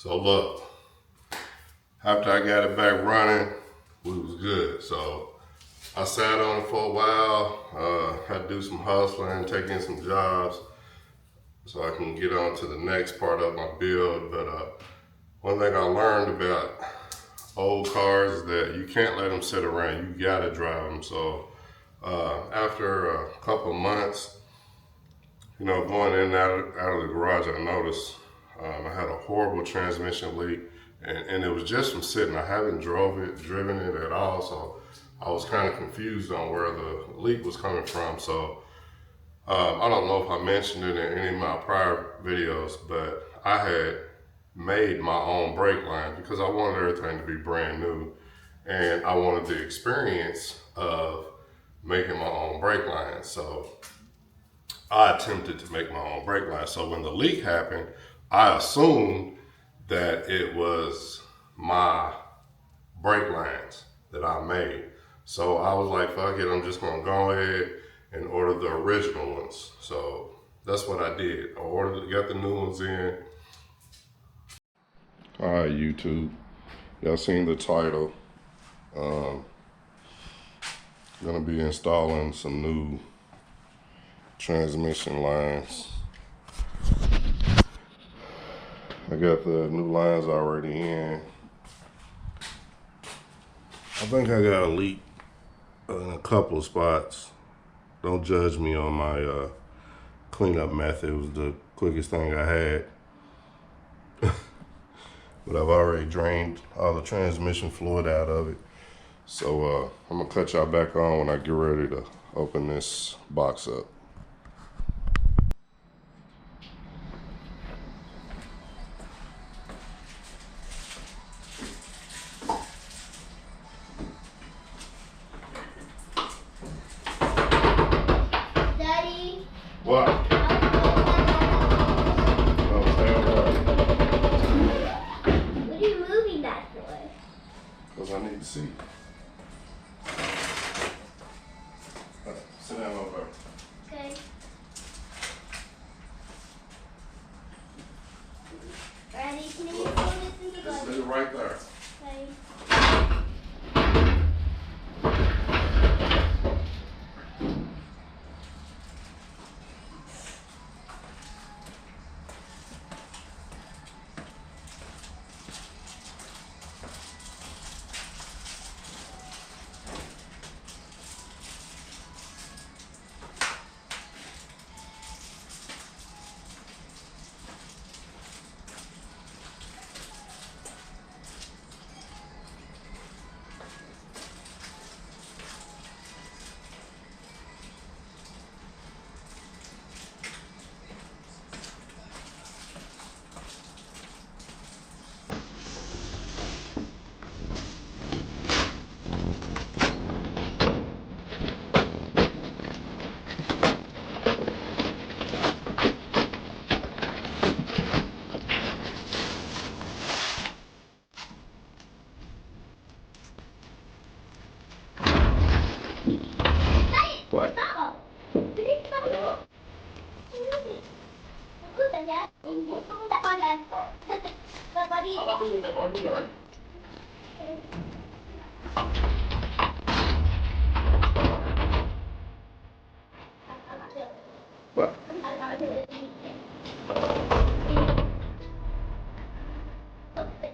So look, after I got it back running, we was good. So I sat on it for a while, had to do some hustling, take in some jobs so I can get on to the next part of my build. But one thing I learned about old cars is that you can't let them sit around, you gotta drive them. So after a couple of months, going in and out of the garage, I noticed I had a horrible transmission leak, and it was just from sitting. I haven't driven it at all, so I was kind of confused on where the leak was coming from. So I don't know if I mentioned it in any of my prior videos, but I had made my own brake line because I wanted everything to be brand new, and I wanted the experience of making my own brake line. So I attempted to make my own brake line. So when the leak happened, I assumed that it was my brake lines that I made. So I was like, fuck it, I'm just gonna go ahead and order the original ones. So that's what I did. I got the new ones in. All right, YouTube, y'all seen the title. Gonna be installing some new transmission lines. I got the new lines already in. I think I got a leak in a couple of spots. Don't judge me on my cleanup method. It was the quickest thing I had. But I've already drained all the transmission fluid out of it. So I'm gonna cut y'all back on when I get ready to open this box up. Daddy. What? What are you moving that for? Because I need to see. Sit down over there. Okay. Ready? Can you throw this in the Just glove? leave it right there. Okay. What? Stop. Please stop. Look at that. Look at that. Somebody. What?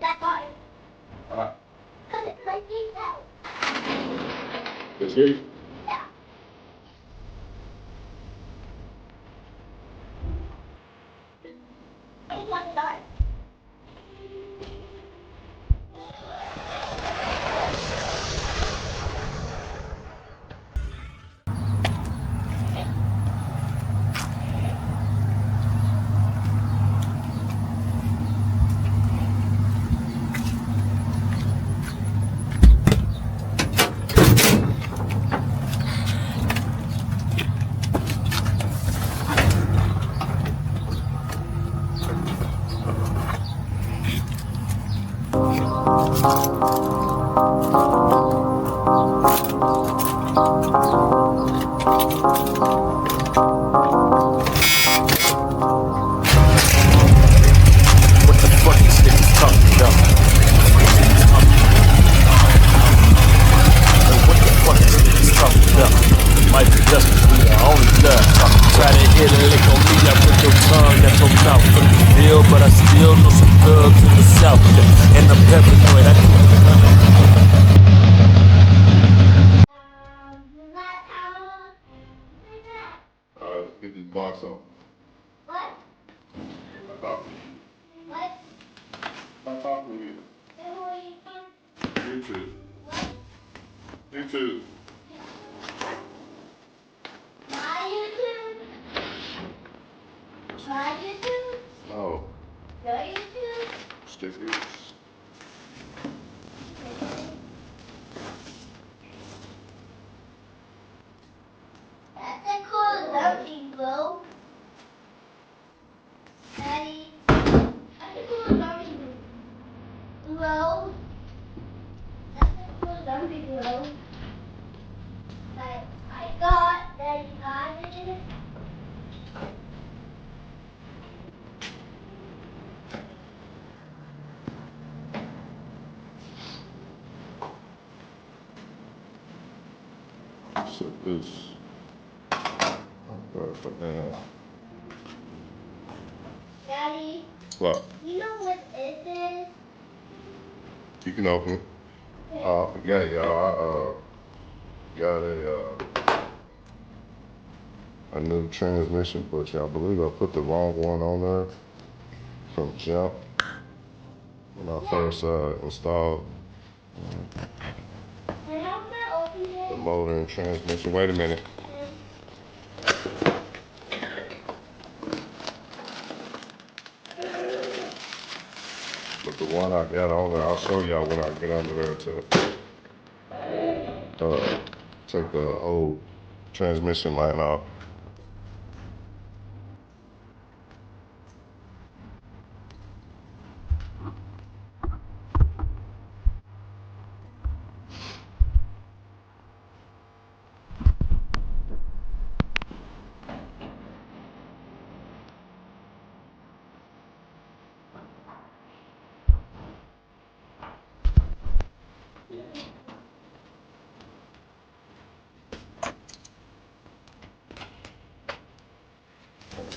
That guy. Uh, Because it's like this now. it's here. Yeah. It's like that. world to myself, and I'm paranoid. I keep it running. Let's get this box off. What? Stop. What? Stop talking to me. YouTube. YouTube. My YouTube? My YouTube? No. Your YouTube? Stickers. That's a cool something, bro. Daddy, that's a cool something, bro. That's a cool something, bro. I got Daddy got it. So this. For now. Daddy, What? you know what this is? You can open it. Yeah, y'all. I got a new transmission, but I believe I put the wrong one on there from jump when I first installed And I'm gonna open the it. motor and transmission. Wait a minute. But the one I got on there, I'll show y'all when I get under there to take the old transmission line off.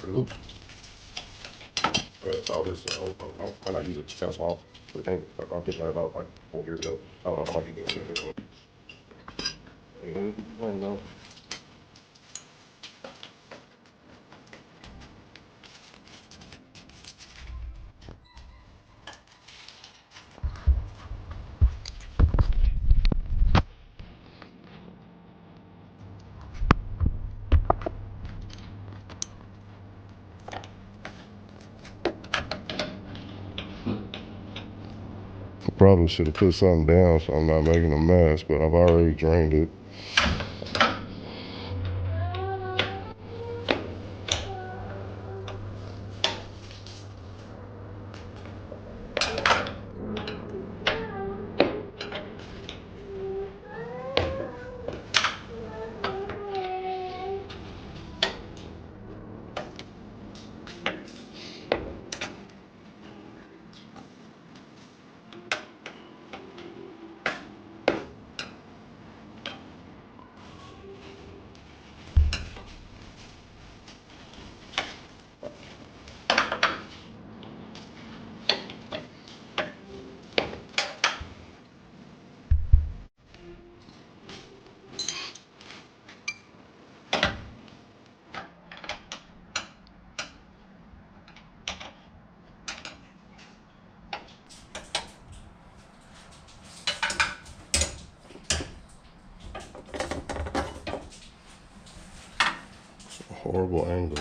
Oops. That's all this. I not use it to off. But dang, I'll get that about like 4 years ago. I don't know how you get it. I know. Probably should have put something down so I'm not making a mess, but I've already drained it. Horrible angle.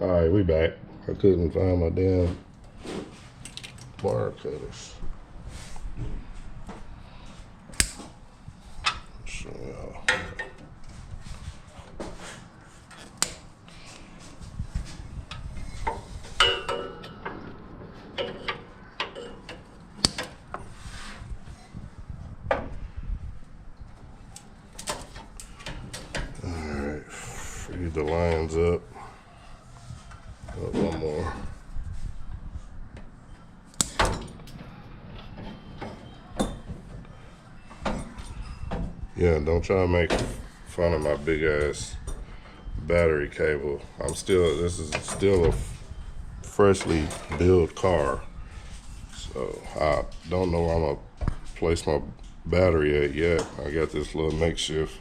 All right, we back. I couldn't find my damn bar cutters. Show y'all. Free the lines up. Got one more. Yeah, don't try to make fun of my big ass battery cable. This is still a freshly built car. So I don't know where I'm gonna place my battery at yet. I got this little makeshift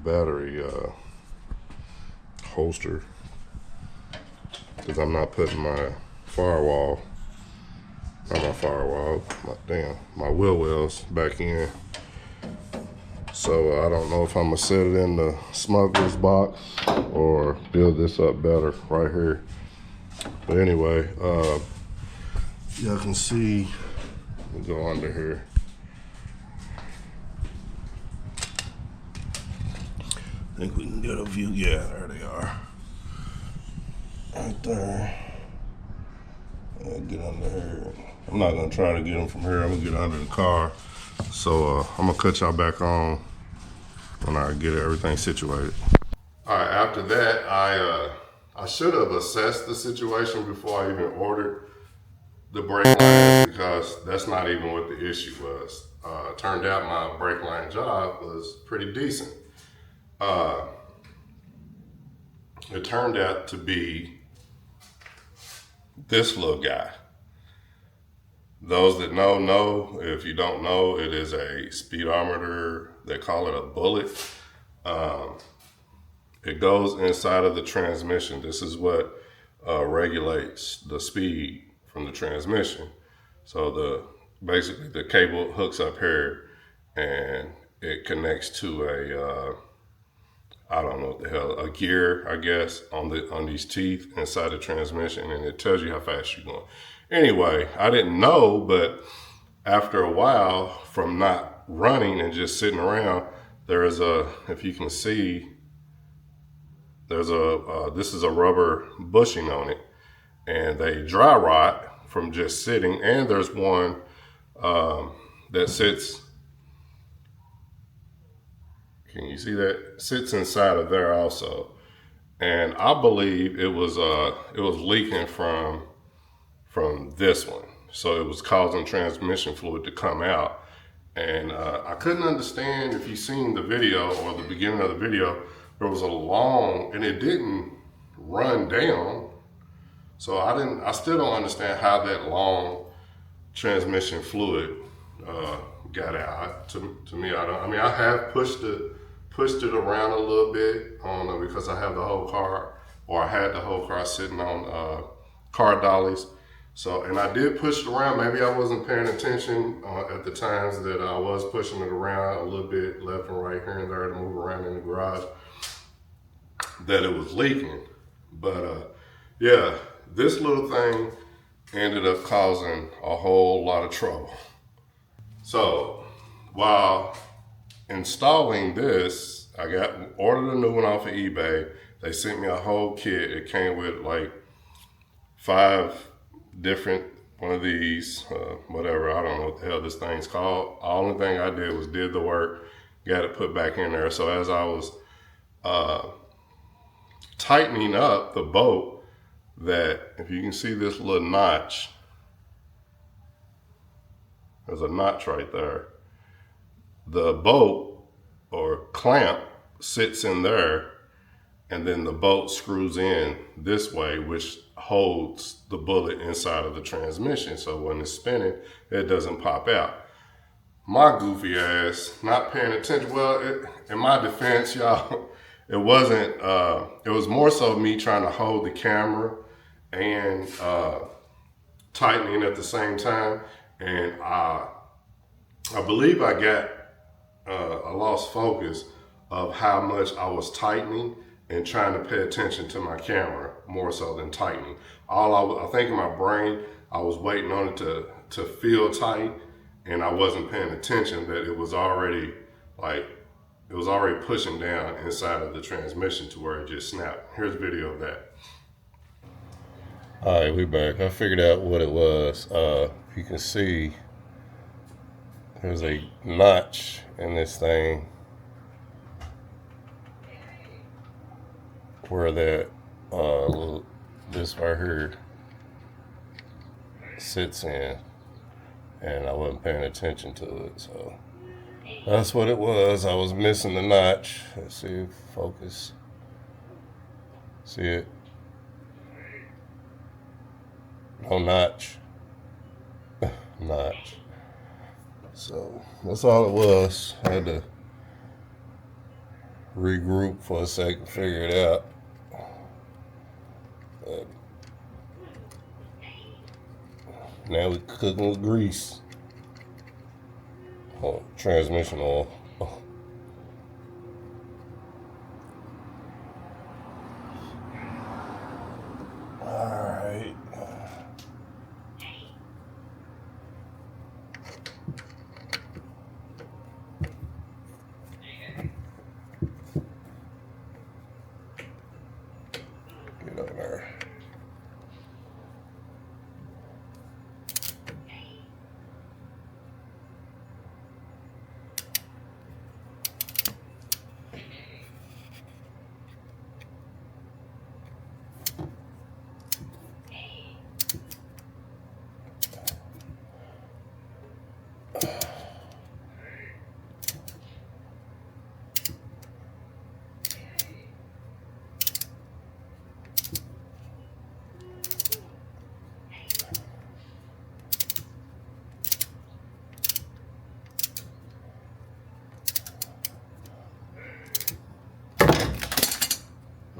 battery holster because I'm not putting my firewall, my wheel wells back in. So I don't know if I'm gonna set it in the smuggler's box or build this up better right here. But anyway, y'all can see, we'll go under here. I think we can get a view. Yeah, there they are. Right there. I'll get under here. I'm not gonna try to get them from here. I'm gonna get under the car. So I'm gonna cut y'all back on when I get everything situated. All right, after that, I should have assessed the situation before I even ordered the brake lines because that's not even what the issue was. Turned out my brake line job was pretty decent. It turned out to be this little guy. Those that know. If you don't know, it is a speedometer. They call it a bullet. It goes inside of the transmission. This is what regulates the speed from the transmission. So basically the cable hooks up here and it connects to I don't know what the hell, a gear, I guess, on these teeth inside the transmission, and it tells you how fast you're going. Anyway, I didn't know, but after a while from not running and just sitting around, if you can see, this is a rubber bushing on it, and they dry rot from just sitting, and there's one that sits. Can you see that? Sits inside of there also. And I believe it was leaking from this one. So it was causing transmission fluid to come out. And I couldn't understand, if you've seen the video or the beginning of the video, there was and it didn't run down. So I still don't understand how that long transmission fluid got out. To me, I have pushed it around a little bit because I have the whole car, or I had the whole car sitting on car dollies. So, and I did push it around. Maybe I wasn't paying attention at the times that I was pushing it around a little bit left and right here and there to move around in the garage, that it was leaking. But yeah, this little thing ended up causing a whole lot of trouble. So while installing this, I ordered a new one off of eBay. They sent me a whole kit. It came with like 5 different one of these, whatever, I don't know what the hell this thing's called. The only thing I did the work, got it put back in there. So as I was tightening up the bolt, that if you can see this little notch, there's a notch right there. The bolt or clamp sits in there, and then the bolt screws in this way, which holds the bullet inside of the transmission. So when it's spinning, it doesn't pop out. My goofy ass, not paying attention. Well, in my defense, y'all, it wasn't, it was more so me trying to hold the camera and tightening at the same time. And I believe I lost focus of how much I was tightening, and trying to pay attention to my camera more so than tightening. I think in my brain, I was waiting on it to feel tight, and I wasn't paying attention that it was already pushing down inside of the transmission to where it just snapped. Here's a video of that. All right, we back. I figured out what it was. You can see there's a notch in this thing where that this right here sits in, and I wasn't paying attention to it, so that's what it was. I was missing the notch. Let's see, focus. See it? No notch. Notch. So that's all it was. I had to regroup for a second, figure it out. But now we're cooking with grease. Oh, transmission oil. Oh. Alright. Get on there.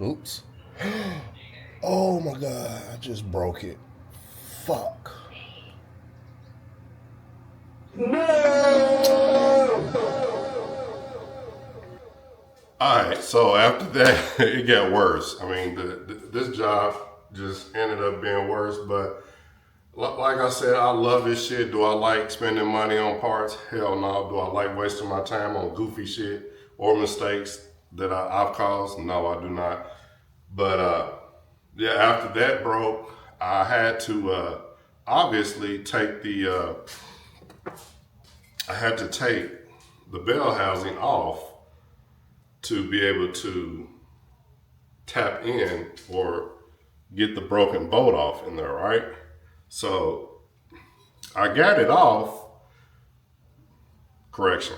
Oops. Oh my God, I just broke it. Fuck. Alright, so after that, it got worse. I mean, this job just ended up being worse, but like I said, I love this shit. Do I like spending money on parts? Hell no. Do I like wasting my time on goofy shit or mistakes that I've caused? No, I do not. But yeah, after that broke, I had to obviously take the bell housing off to be able to tap in or get the broken bolt off in there, right? So I got it off. Correction.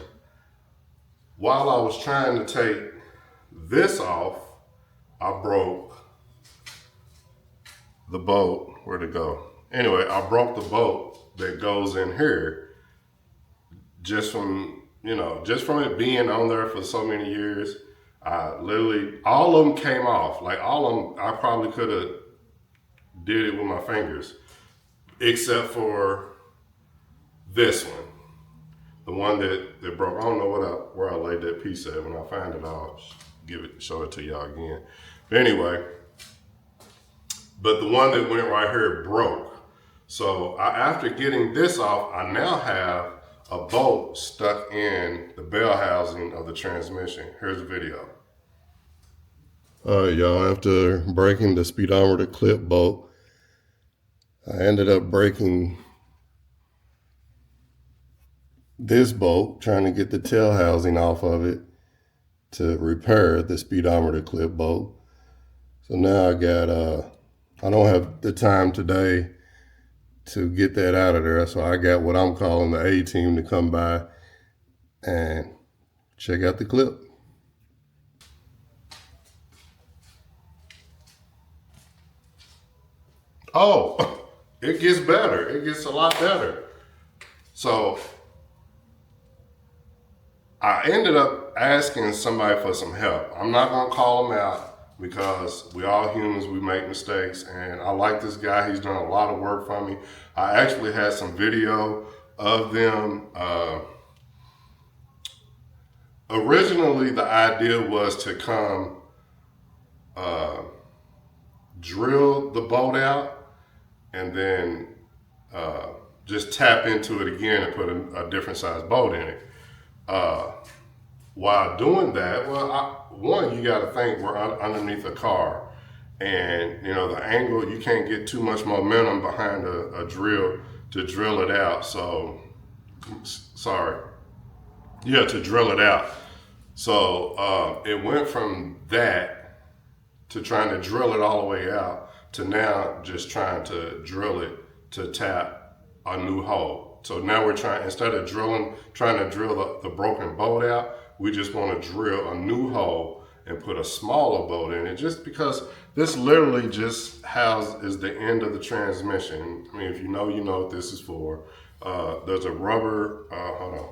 While I was trying to take this off, I broke the bolt. Where'd it go? Anyway, I broke the bolt that goes in here just from it being on there for so many years. Literally, all of them came off. Like all of them, I probably could have did it with my fingers, except for this one. The one that broke. I don't know where I laid that piece at. When I find it, I'll show it to y'all again. But anyway, but the one that went right here broke. So after getting this off, I now have a bolt stuck in the bell housing of the transmission. Here's the video. All right, y'all, after breaking the speedometer clip bolt, I ended up breaking this bolt, trying to get the tail housing off of it to repair the speedometer clip bolt. So now I don't have the time today to get that out of there. So I got what I'm calling the A-team to come by and check out the clip. Oh, it gets better. It gets a lot better. So I ended up asking somebody for some help. I'm not gonna call them out because we all humans, we make mistakes, and I like this guy. He's done a lot of work for me. I actually had some video of them. Originally, the idea was to come drill the bolt out and then just tap into it again and put a different size bolt in it. While doing that, one, you got to think we're underneath a car, and the angle, you can't get too much momentum behind a drill to drill it out. So, to drill it out. So it went from that to trying to drill it all the way out to now just trying to drill it to tap a new hole. So now we're instead of trying to drill the broken bolt out, we just want to drill a new hole and put a smaller bolt in it, just because this literally just is the end of the transmission. I mean, if you know what this is for. There's a rubber, hold on.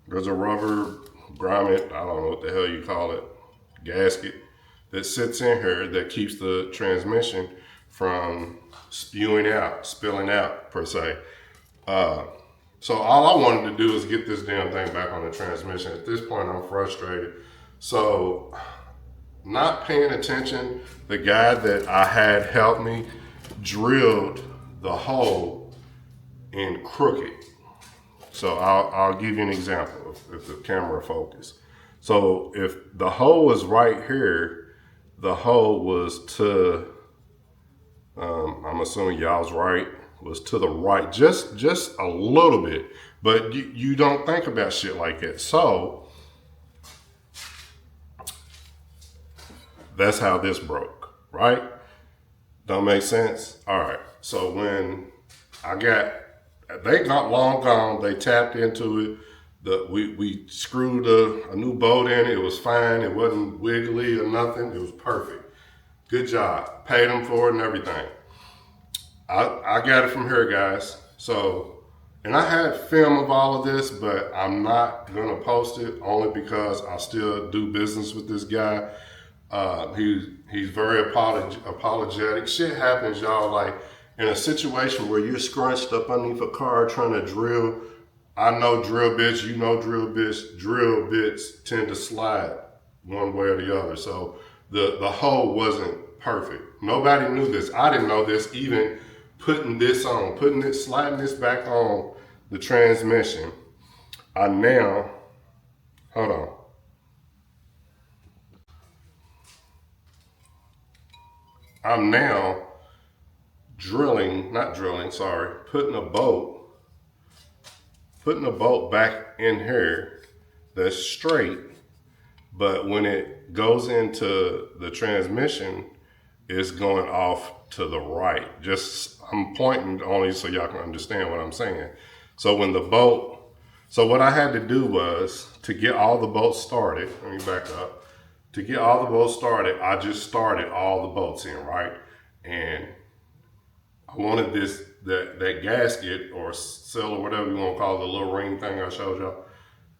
There's a rubber grommet, I don't know what the hell you call it, gasket that sits in here that keeps the transmission from spilling out per se. So all I wanted to do is get this damn thing back on the transmission. At this point, I'm frustrated. So not paying attention, the guy that I had help me drilled the hole in crooked. So I'll give you an example if the camera focus. So if the hole was right here, the hole was to, I'm assuming y'all's right, was to the right, just a little bit. But you don't think about shit like that. So that's how this broke, right? Don't make sense? All right. So when they got long gone, they tapped into it. We screwed a new bolt in. It was fine. It wasn't wiggly or nothing. It was perfect. Good job. Paid them for it and everything. I got it from here, guys. So, and I had film of all of this, but I'm not gonna post it only because I still do business with this guy. He's very apologetic. Shit happens, y'all. Like in a situation where you're scrunched up underneath a car trying to drill. I know drill bits, you know drill bits. Drill bits tend to slide one way or the other. So the hole wasn't perfect. Nobody knew this. I didn't know this, even sliding this back on the transmission. Hold on. I'm now putting a bolt back in here that's straight, but when it goes into the transmission, it's going off to the right. I'm pointing only so y'all can understand what I'm saying. So what I had to do was, to get all the bolts started, let me back up. To get all the bolts started, I just started all the bolts in, right? And I wanted that gasket or seal or whatever you want to call it, the little ring thing I showed y'all,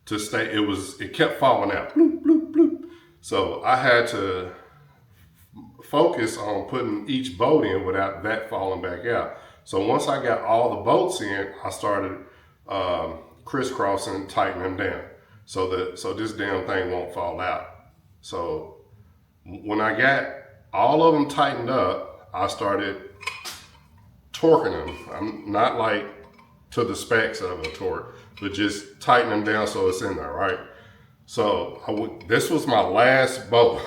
to stay. It kept falling out. Bloop, bloop, bloop. So I had to focus on putting each bolt in without that falling back out. So once I got all the bolts in, I started crisscrossing, tightening them down so this damn thing won't fall out. So when I got all of them tightened up, I started torquing them. I'm not like to the specs of a torque, but just tighten them down so it's in there, right? So this was my last bolt.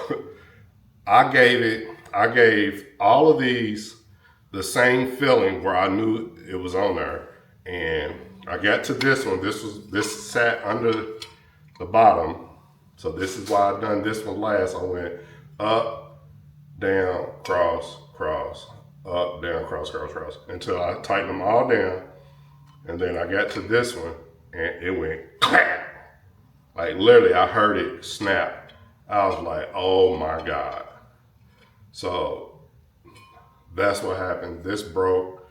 I gave all of these the same feeling where I knew it was on there. And I got to this one. This sat under the bottom. So this is why I done this one last. I went up, down, cross, cross, up, down, cross, cross, cross, until I tightened them all down. And then I got to this one and it went clap. Like literally I heard it snap. I was like, oh my God. So that's what happened. This broke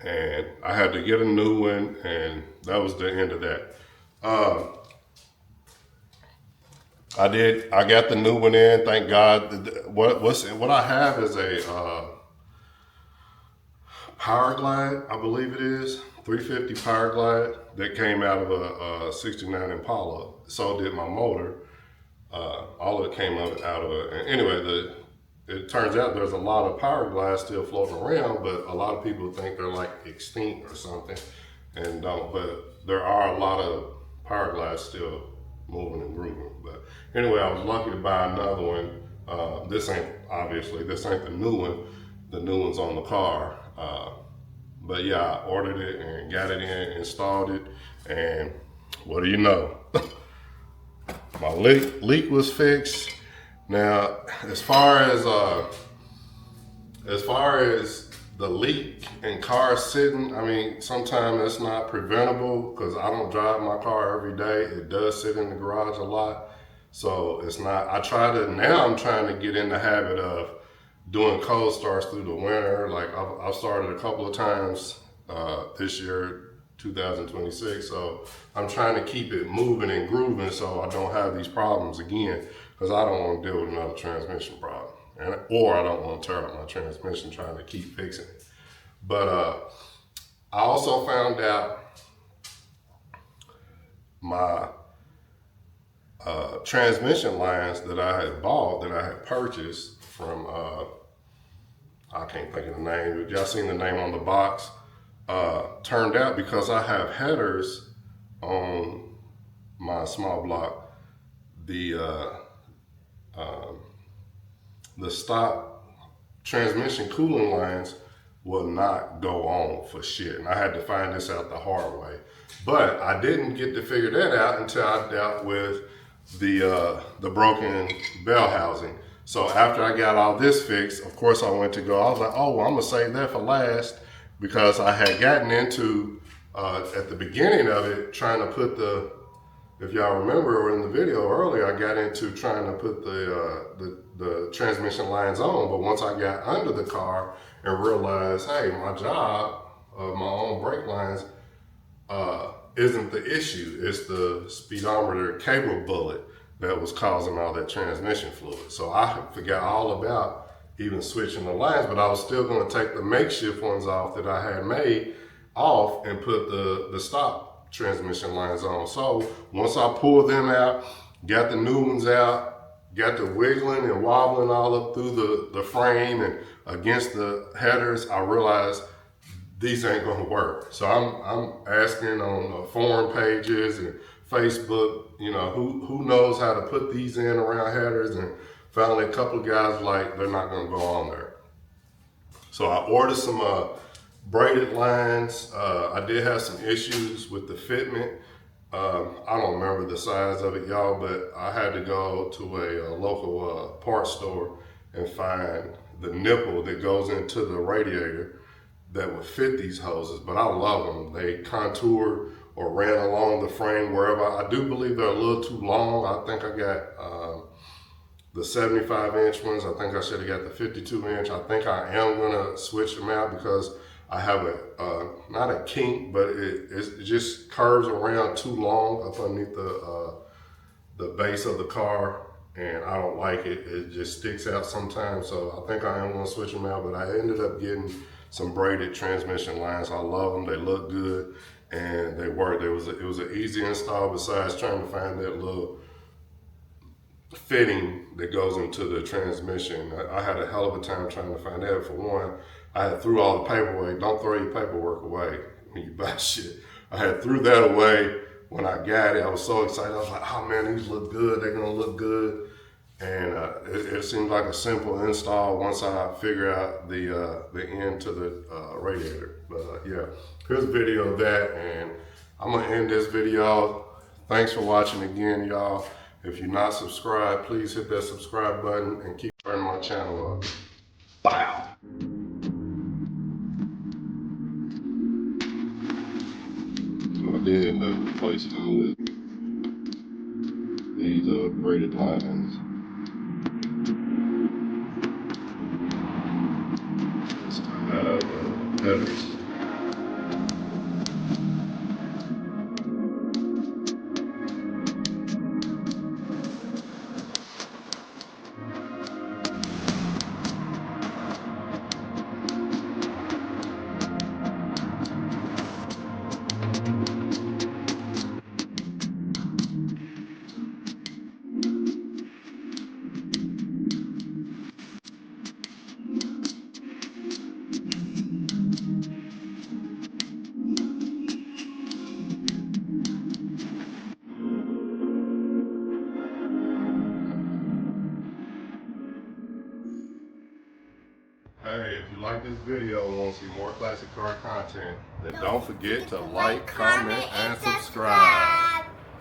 and I had to get a new one, and that was the end of that. I got the new one in, thank God. What I have is a Power Glide, I believe it is, 350 Power Glide that came out of a 69 Impala. So did my motor. All of it came out of it. And anyway, it turns out there's a lot of Power Glides still floating around, but a lot of people think they're like extinct or something, and don't. But there are a lot of Power Glides still moving and grooving. But anyway, I was lucky to buy another one. This ain't the new one. The new one's on the car. But yeah, I ordered it and got it in, installed it, and what do you know? My leak was fixed. Now, as far as the leak and cars sitting, I mean, sometimes it's not preventable because I don't drive my car every day. It does sit in the garage a lot, so it's not. Now I'm trying to get in the habit of doing cold starts through the winter. Like I've started a couple of times this year, 2026. So I'm trying to keep it moving and grooving so I don't have these problems again, because I don't want to deal with another transmission problem, or I don't want to tear up my transmission trying to keep fixing it. But I also found out my transmission lines that I had purchased from I can't think of the name. Y'all seen the name on the box? Turned out, because I have headers on my small block, the stock transmission cooling lines will not go on for shit. And I had to find this out the hard way. But I didn't get to figure that out until I dealt with the broken bell housing. So after I got all this fixed, of course I went to go. I was like, oh, well, I'm gonna save that for last, because I had gotten into at the beginning of it trying to put if y'all remember in the video earlier, I got into trying to put the transmission lines on. But once I got under the car and realized, hey, my job of my own brake lines isn't the issue. It's the speedometer cable bullet that was causing all that transmission fluid. So I forgot all about even switching the lines, but I was still going to take the makeshift ones off that I had made off and put the stock transmission lines on. So once I pulled them out, got the new ones out, got the wiggling and wobbling all up through the frame and against the headers, I realized these ain't gonna work. So I'm asking on forum pages and Facebook, you know, who knows how to put these in around headers, and finally a couple of guys like, they're not gonna go on there. So I ordered some braided lines. I did have some issues with the fitment. I don't remember the size of it, y'all, but I had to go to a local parts store and find the nipple that goes into the radiator that would fit these hoses. But I love them. They contour or ran along the frame wherever. I do believe they're a little too long. I think I got the 75-inch ones. I think I should have got the 52-inch. I think I am gonna switch them out because I have not a kink, but it just curves around too long up underneath the base of the car, and I don't like it. It just sticks out sometimes, so I think I am gonna switch them out, but I ended up getting some braided transmission lines. I love them, they look good, and they work. It was an easy install besides trying to find that little fitting that goes into the transmission. I had a hell of a time trying to find that. For one, I had threw all the paperwork. Don't throw your paperwork away when you buy shit. I had threw that away when I got it. I was so excited. I was like, oh man, these look good. They're gonna look good. And it seemed like a simple install once I figure out the end to the radiator. But yeah, here's a video of that, and I'm gonna end this video. Thanks for watching again, y'all. If you're not subscribed, please hit that subscribe button and keep turning my channel up. Bow. I did replace them with these braided lines. Headers. Hey, if you like this video and want to see more classic car content, then don't forget to like, comment, and subscribe.